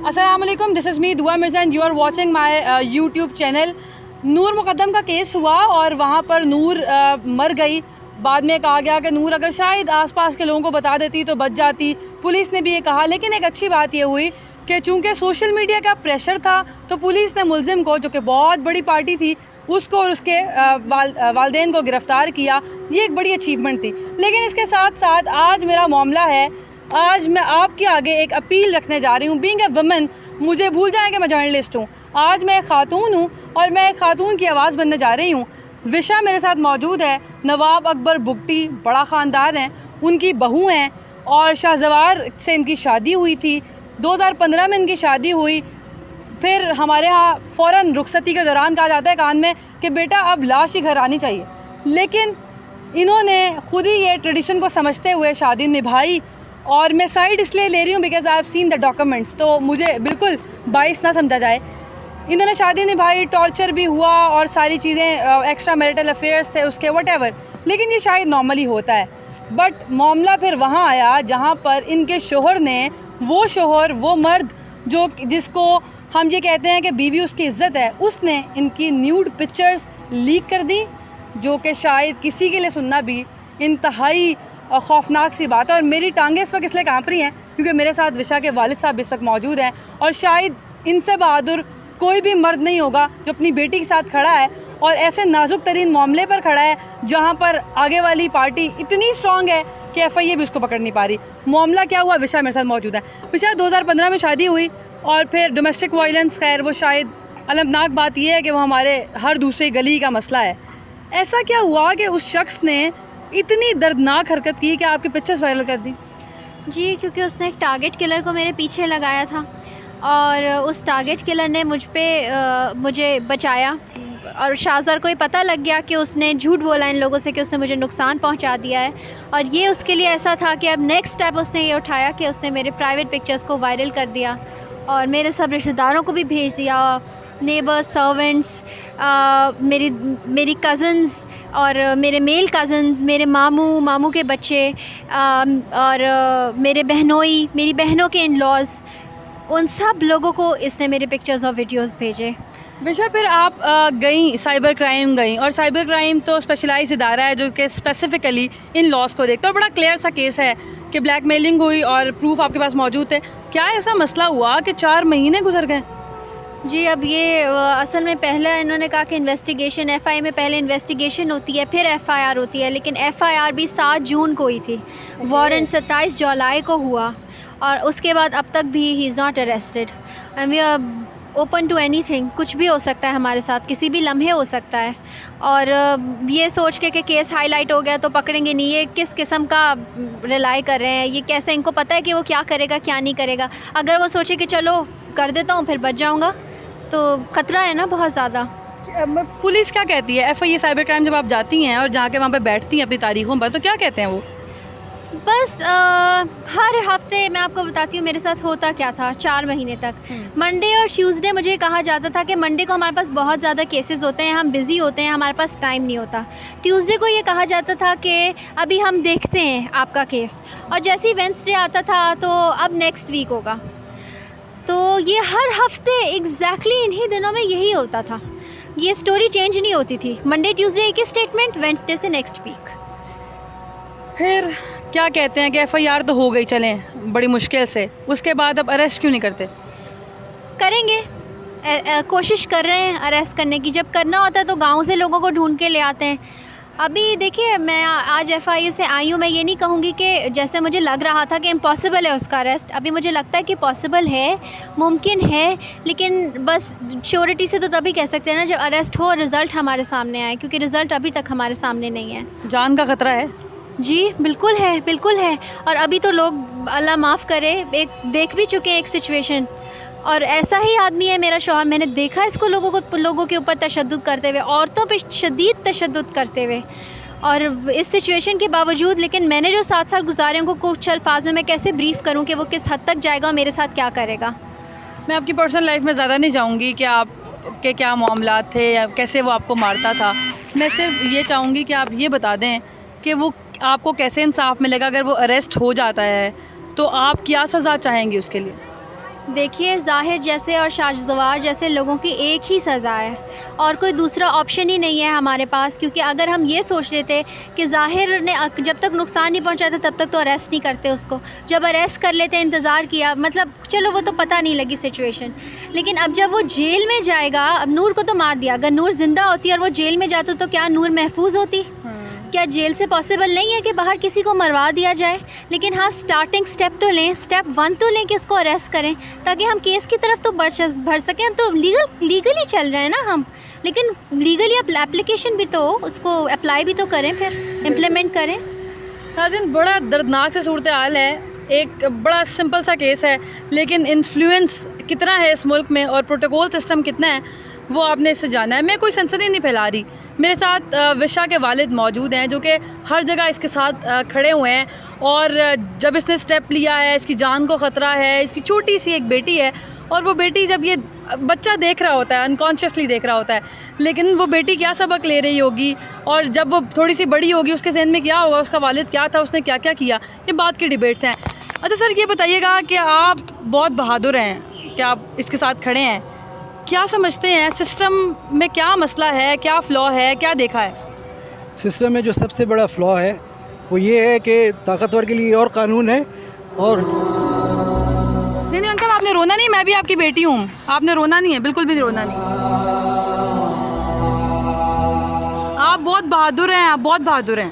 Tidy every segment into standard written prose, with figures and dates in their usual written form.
अस्सलाम वालेकुम, this is me Dua Mirza and you are watching my YouTube channel. Noor Muqaddam का case हुआ और वहाँ पर नूर मर गई। बाद में कहा गया कि नूर अगर शायद आसपास के लोगों को बता देती तो बच जाती। पुलिस ने भी ये कहा, लेकिन एक अच्छी बात ये हुई कि चूँकि सोशल मीडिया का प्रेशर था तो पुलिस ने मुलजिम को, जो कि बहुत बड़ी पार्टी थी, उसको और उसके वालदेन को गिरफ़्तार किया। ये एक बड़ी अचीवमेंट थी। लेकिन इसके साथ साथ आज मेरा मामला है, आज मैं आपके आगे एक अपील रखने जा रही हूँ। बीइंग ए वुमेन, मुझे भूल जाएं कि मैं जर्नलिस्ट हूँ। आज मैं एक खातून हूँ और मैं एक खातून की आवाज़ बनने जा रही हूँ। विशा मेरे साथ मौजूद है। नवाब अकबर बुगटी बड़ा ख़ानदान है, उनकी बहू हैं और शाहजवार से इनकी शादी हुई थी। 2015 में इनकी शादी हुई। फिर हमारे यहाँ फ़ौरन रुखसती के दौरान कहा जाता है कान में कि बेटा अब लाश ही घर आनी चाहिए। लेकिन इन्होंने खुद ही ये ट्रेडिशन को समझते हुए शादी निभाई। और मैं साइड इसलिए ले रही हूँ because I have seen the documents, तो मुझे बिल्कुल बाइस ना समझा जाए। इन्होंने शादी निभाई, टॉर्चर भी हुआ और सारी चीज़ें, एक्स्ट्रा मैरिटल अफेयर्स थे उसके, वटेवर। लेकिन ये शायद नॉर्मली होता है। बट मामला फिर वहाँ आया जहाँ पर इनके शोहर ने, वो शोहर, वो मर्द जिसको हम ये कहते हैं कि बीवी उसकी इज़्ज़त है, उसने इनकी न्यूड पिक्चर्स लीक कर दी, जो कि शायद किसी के लिए सुनना भी इंतहाई खौफनाक सी बात है। और मेरी टांगें इस वक्त इसलिए कांप रही हैं क्योंकि मेरे साथ विशा के वालिद साहब इस वक्त मौजूद हैं। और शायद इनसे बहादुर कोई भी मर्द नहीं होगा जो अपनी बेटी के साथ खड़ा है और ऐसे नाजुक तरीन मामले पर खड़ा है जहाँ पर आगे वाली पार्टी इतनी स्ट्रॉन्ग है कि FIA भी उसको पकड़ नहीं पा रही। मामला क्या हुआ, विशा मेरे साथ मौजूद है। विशा, 2015 में शादी हुई और फिर डोमेस्टिक वायलेंस, खैर वो शायद अलमनाक बात यह है कि वो हमारे हर दूसरी गली का मसला है। ऐसा क्या हुआ कि उस शख्स ने इतनी दर्दनाक हरकत की कि आपकी पिक्चर्स वायरल कर दी? जी, क्योंकि उसने एक टारगेट किलर को मेरे पीछे लगाया था और उस टारगेट किलर ने मुझे बचाया। और शाहज़ार को ये पता लग गया कि उसने झूठ बोला इन लोगों से कि उसने मुझे नुकसान पहुंचा दिया है। और ये उसके लिए ऐसा था कि अब नेक्स्ट स्टेप उसने ये उठाया कि उसने मेरे प्राइवेट पिक्चर्स को वायरल कर दिया और मेरे सब रिश्तेदारों को भी भेज दिया, नेबर्स, सर्वेंट्स, मेरी कज़न्स और मेरे मेल कज़न्स, मेरे मामू के बच्चे और मेरे बहनोई, मेरी बहनों के इन-लॉज़, उन सब लोगों को इसने मेरे पिक्चर्स और वीडियोस भेजे। विशा, फिर आप गई, साइबर क्राइम गई, और साइबर क्राइम तो स्पेशलाइज इदारा है जो कि स्पेसिफ़िकली इन लॉस को देखता है। और बड़ा क्लियर सा केस है कि ब्लैकमेलिंग हुई और प्रूफ आपके पास मौजूद थे। क्या ऐसा मसला हुआ कि 4 महीने गुजर गए? जी, अब ये असल में पहले इन्होंने कहा कि इन्वेस्टिगेशन, FIA में पहले इन्वेस्टिगेशन होती है फिर FIR होती है, लेकिन FIR भी 7 जून को ही थी। वारंट 27 जुलाई को हुआ और उसके बाद अब तक भी he is not arrested. And we are open to anything, कुछ भी हो सकता है हमारे साथ, किसी भी लम्हे हो सकता है। और ये सोच के कि केस हाईलाइट हो गया तो पकड़ेंगे नहीं, ये किस किस्म का रिलाई कर रहे हैं? ये कैसे, इनको पता है कि वो क्या करेगा क्या नहीं करेगा। अगर वो सोचे कि चलो कर देता हूँ फिर बच जाऊँगा, तो ख़तरा है ना बहुत ज़्यादा। पुलिस क्या कहती है? FIA साइबर क्राइम जब आप जाती हैं और जाके वहाँ पे बैठती हैं अपनी तारीखों पर, तो क्या कहते हैं वो? बस हर हफ्ते मैं आपको बताती हूँ मेरे साथ होता क्या था 4 महीने तक। मंडे और ट्यूसडे मुझे कहा जाता था कि मंडे को हमारे पास बहुत ज़्यादा केसेस होते हैं, हम बिज़ी होते हैं, हमारे पास टाइम नहीं होता। ट्यूसडे को ये कहा जाता था कि अभी हम देखते हैं आपका केस, और जैसे ही वेडनेसडे आता था तो अब नेक्स्ट वीक होगा। तो ये हर हफ्ते एग्जैक्टली इन्हीं दिनों में यही होता था। ये स्टोरी चेंज नहीं होती थी। मंडे ट्यूसडे एक स्टेटमेंट, वेडनेसडे से नेक्स्ट वीक। फिर क्या कहते हैं कि FIR तो हो गई, चलें बड़ी मुश्किल से, उसके बाद अब अरेस्ट क्यों नहीं करते? करेंगे, कोशिश कर रहे हैं अरेस्ट करने की। जब करना होता है तो गांव से लोगों को ढूंढ के ले आते हैं। अभी देखिए, मैं आज FIA से आई हूँ, मैं ये नहीं कहूँगी कि जैसे मुझे लग रहा था कि इम्पॉसिबल है उसका अरेस्ट। अभी मुझे लगता है कि पॉसिबल है, मुमकिन है, लेकिन बस श्योरिटी से तो तभी कह सकते हैं ना जब अरेस्ट हो, रिज़ल्ट हमारे सामने आए, क्योंकि रिज़ल्ट अभी तक हमारे सामने नहीं है। जान का खतरा है? जी बिल्कुल है, बिल्कुल है। और अभी तो लोग, अल्लाह माफ़ करे, एक देख भी चुके हैं एक सिचुएशन। और ऐसा ही आदमी है मेरा शौहर, मैंने देखा इसको लोगों के ऊपर तशद्दुद करते हुए, औरतों पे शदीद तशद्दुद करते हुए। और इस सिचुएशन के बावजूद, लेकिन मैंने जो 7 साल गुजारे उनको कुछ अल्फाजों में कैसे ब्रीफ़ करूं कि वो किस हद तक जाएगा और मेरे साथ क्या करेगा। मैं आपकी पर्सनल लाइफ में ज़्यादा नहीं जाऊँगी कि आपके क्या मामला थे या कैसे वो आपको मारता था। मैं सिर्फ ये चाहूँगी कि आप ये बता दें कि वो आपको कैसे इंसाफ मिलेगा अगर वो अरेस्ट हो जाता है, तो आप क्या सज़ा चाहेंगी उसके लिए? देखिए, ज़ाहिर जैसे और शाहज़वार जैसे लोगों की एक ही सज़ा है और कोई दूसरा ऑप्शन ही नहीं है हमारे पास, क्योंकि अगर हम ये सोच लेते कि ज़ाहिर ने जब तक नुकसान नहीं पहुंचाता तब तक तो अरेस्ट नहीं करते उसको, जब अरेस्ट कर लेते इंतज़ार किया, मतलब चलो वो तो पता नहीं लगी सिचुएशन, लेकिन अब जब वो जेल में जाएगा, अब नूर को तो मार दिया, अगर नूर ज़िंदा होती और वो जेल में जाती तो क्या नूर महफूज होती? क्या जेल से पॉसिबल नहीं है कि बाहर किसी को मरवा दिया जाए? लेकिन हाँ, स्टार्टिंग स्टेप तो लें, स्टेप 1 तो लें कि उसको अरेस्ट करें, ताकि हम केस की तरफ तो बढ़ सकें। हम तो लीगली चल रहे हैं ना हम, लेकिन लीगली एप्लीकेशन भी तो उसको अप्लाई भी तो करें, फिर इम्प्लीमेंट करें। नाज़रीन, बड़ा दर्दनाक सी सूरत हाल है। एक बड़ा सिंपल सा केस है, लेकिन इन्फ्लुएंस कितना है इस मुल्क में और प्रोटोकॉल सिस्टम कितना है वो आपने इससे जाना है। मैं कोई सनसनी नहीं फैला रही, मेरे साथ विशा के वालिद मौजूद हैं जो कि हर जगह इसके साथ खड़े हुए हैं, और जब इसने स्टेप लिया है, इसकी जान को ख़तरा है, इसकी छोटी सी एक बेटी है, और वो बेटी जब ये बच्चा देख रहा होता है, अनकॉन्शियसली देख रहा होता है, लेकिन वो बेटी क्या सबक ले रही होगी और जब वो थोड़ी सी बड़ी होगी उसके जहन में क्या होगा, उसका वालिद क्या था, उसने क्या क्या किया, ये बात की डिबेट्स हैं। अच्छा सर, ये बताइएगा कि आप बहुत बहादुर हैं कि आप इसके साथ खड़े हैं, क्या समझते हैं सिस्टम में क्या मसला है, क्या फ़्लॉ है, क्या देखा है? सिस्टम में जो सबसे बड़ा फ्लॉ है वो ये है कि ताकतवर के लिए और कानून है, और नहीं अंकल, आपने रोना नहीं, मैं भी आपकी बेटी हूँ, आपने रोना नहीं है, बिल्कुल भी रोना नहीं। आप बहुत बहादुर हैं, आप बहुत बहादुर हैं।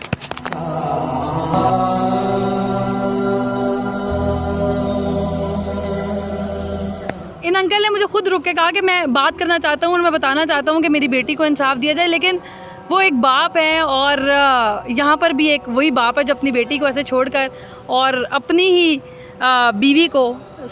इन अंकल ने मुझे खुद रुक के कहा कि मैं बात करना चाहता हूँ और मैं बताना चाहता हूँ कि मेरी बेटी को इंसाफ दिया जाए, लेकिन वो एक बाप है और यहाँ पर भी एक वही बाप है जो अपनी बेटी को ऐसे छोड़कर और अपनी ही बीवी को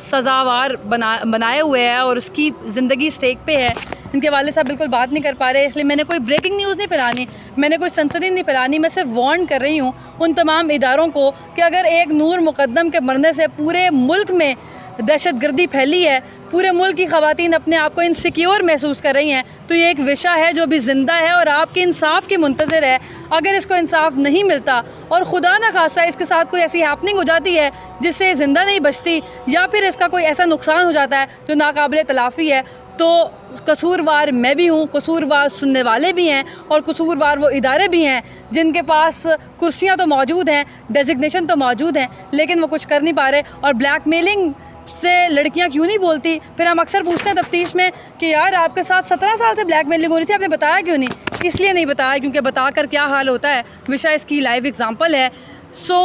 सज़ावार बनाए हुए है और उसकी ज़िंदगी स्टेक पे है। इनके वाले साहब बिल्कुल बात नहीं कर पा रहे, इसलिए मैंने कोई ब्रेकिंग न्यूज़ नहीं फैलानी, मैंने कोई सनसनी नहीं फैलानी, मैं सिर्फ वार्न कर रही हूँ उन तमाम इदारों को कि अगर एक नूर मुकद्दम के मरने से पूरे मुल्क में दहशतगर्दी फैली है, पूरे मुल्क की ख़वातीन अपने आप को इनसिक्योर महसूस कर रही हैं, तो ये एक विशा है जो भी ज़िंदा है और आपके इंसाफ की मुंतज़िर है। अगर इसको इंसाफ नहीं मिलता और खुदा न खास्ता इसके साथ कोई ऐसी हैपनिंग हो जाती है जिससे ज़िंदा नहीं बचती, या फिर इसका कोई ऐसा नुकसान हो जाता है जो नाकाबिले तलाफ़ी है, तो कसूरवार मैं भी हूँ, कसूरवार सुनने वाले भी हैं और कसूरवार वो इदारे भी हैं जिनके पास कुर्सियाँ तो मौजूद हैं, डेजिग्नेशन तो मौजूद हैं, लेकिन वो कुछ कर नहीं पा रहे। और ब्लैकमेलिंग से लड़कियां क्यों नहीं बोलती, फिर हम अक्सर पूछते हैं तफ्तीश में कि यार आपके साथ 17 साल से ब्लैकमेलिंग हो रही थी, आपने बताया क्यों नहीं? इसलिए नहीं बताया क्योंकि बताकर क्या हाल होता है, विषय इसकी लाइव एग्जांपल है। सो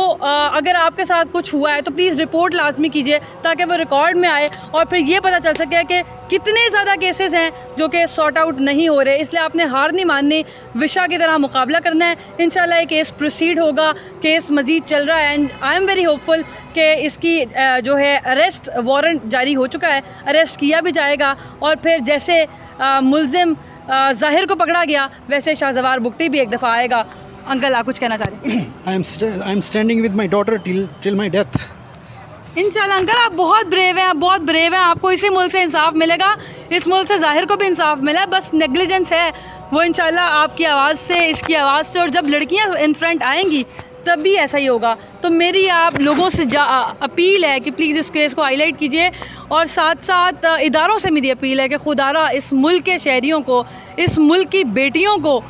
अगर आपके साथ कुछ हुआ है तो प्लीज़ रिपोर्ट लाजमी कीजिए ताकि वो रिकॉर्ड में आए और फिर ये पता चल सके कि कितने ज़्यादा केसेस हैं जो कि सॉर्ट आउट नहीं हो रहे। इसलिए आपने हार नहीं माननी, विशा की तरह मुकाबला करना है। इंशाल्लाह ये केस प्रोसीड होगा, केस मज़ीद चल रहा है and I am very hopeful कि इसकी जो है अरेस्ट वारंट जारी हो चुका है, अरेस्ट किया भी जाएगा और फिर जैसे मुलजिम ज़ाहिर को पकड़ा गया वैसे शाहज़वार बुगटी भी एक दफ़ा आएगा। अंकल आप कुछ कहना चाह रहे हैं? I am standing with my daughter till my death. इंशाल्लाह अंकल आप बहुत ब्रेव हैं, आप बहुत ब्रेव हैं, आपको इसी मुल्क से इंसाफ मिलेगा, इस मुल्क से ज़ाहिर को भी इंसाफ मिला है, बस नेग्लिजेंस है वो इंशाल्लाह आपकी आवाज़ से, इसकी आवाज़ से, और जब लड़कियां इन फ्रंट आएंगी तब भी ऐसा ही होगा। तो मेरी आप लोगों से अपील है कि प्लीज़ इस केस को हाईलाइट कीजिए और साथ साथ इदारों से मेरी अपील है कि खुदारा इस मुल्क के शहरियों को, इस मुल्क की बेटियों को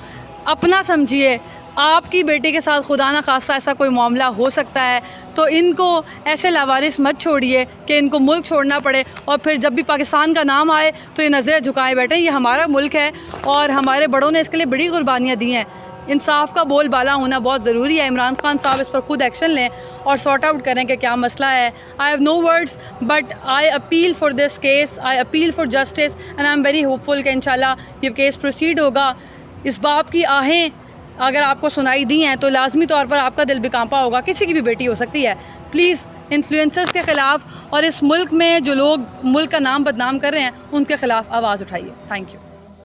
अपना समझिए। आपकी बेटी के साथ खुदा ना खास्ता ऐसा कोई मामला हो सकता है तो इनको ऐसे लावारिस मत छोड़िए कि इनको मुल्क छोड़ना पड़े और फिर जब भी पाकिस्तान का नाम आए तो ये नज़रें झुकाए बैठे। ये हमारा मुल्क है और हमारे बड़ों ने इसके लिए बड़ी कुर्बानियाँ दी हैं। इंसाफ का बोलबाला होना बहुत ज़रूरी है। इमरान खान साहब इस पर खुद एक्शन लें और सॉर्ट आउट करें कि क्या मसला है। I have no words but I appeal for this case, I appeal for justice and I am very hopeful कि इंशाल्लाह ये केस प्रोसीड होगा। इस बाप की आहें अगर आपको सुनाई दी हैं तो लाजमी तौर पर आपका दिल भी कांपा होगा, किसी की भी बेटी हो सकती है। प्लीज़ इन्फ्लुएंसर्स के ख़िलाफ़ और इस मुल्क में जो लोग मुल्क का नाम बदनाम कर रहे हैं उनके ख़िलाफ़ आवाज़ उठाइए। Thank you.